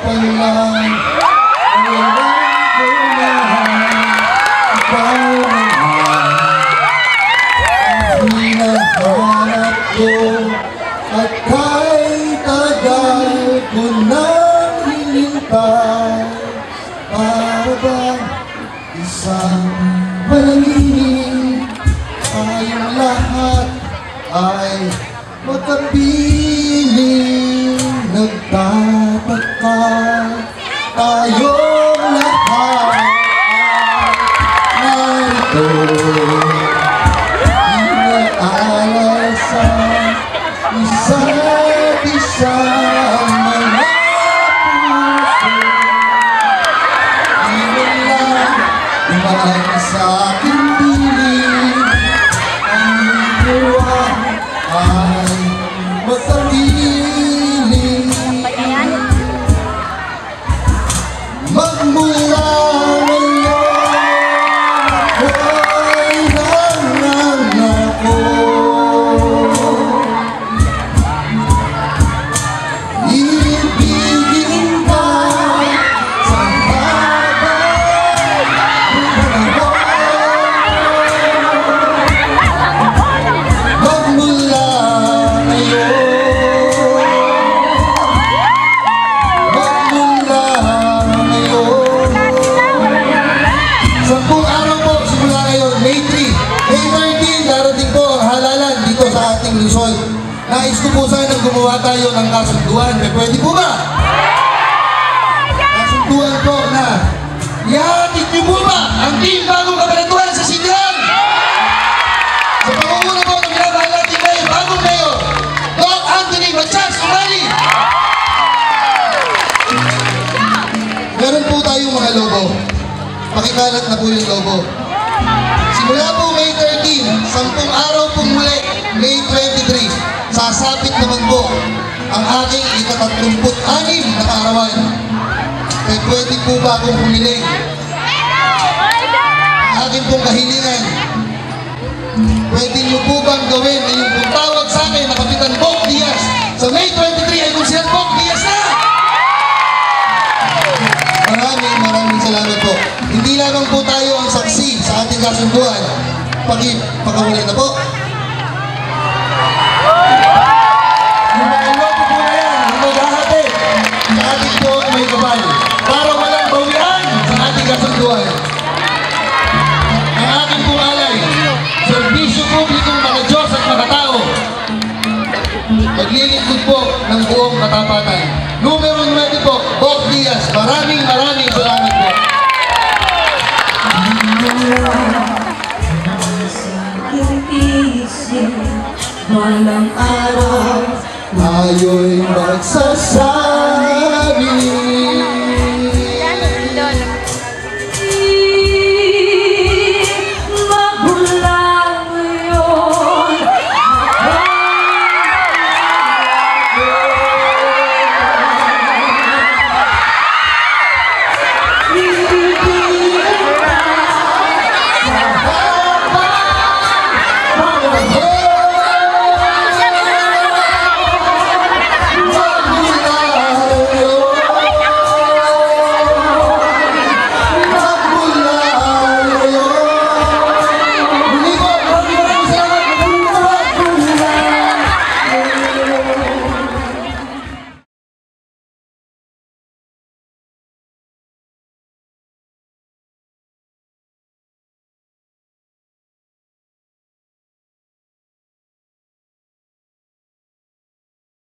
palang walang kunahan, ikaw naman ang hinahanap ko. At kahit tagal ko nang hinintay, para bang isang panaginip, tayong lahat ay magkapiling. Nagtataka tayong lahat ay narito, inaalay sa isa't isang mga puso. Di lang dumaan sa aking piling, ang buwan ay magkapiling. Magmula ngayon ako'y nangangako, ibigin ka sa habang panahon. Magmula ngayon, sampung araw po simula ngayon, May 3. May 13, darating po ang halalan dito sa ating Luzon. Nais ko po sanang gumawa tayo ng kasunduan. Pwede po ba? Kasunduan po na ihatid niyo po ba ang team bagong kabanatuan sa Sindihan? Sa pangunguna po ng minamahal natin mayor, bagong mayor, Doc Anthony Machas Umali. Meron po tayong mga logo. Pakikalat na po yung logo. Simula po May 13, 10 araw pong muli, May 23, sasapit naman po ang aking ika-36 na kaarawan. Kaya pwede po ba akong humiling? Ang akin pong kahilingan, pwede niyo po bang gawin na yung pong tawag sa akin na Kapitan Bok Diaz sa May 23 ay kung siyang Bok Diaz na! Maraming salamat po. Hindi lamang po tayo ang saksi sa ating kasunduan. Pakawala na po.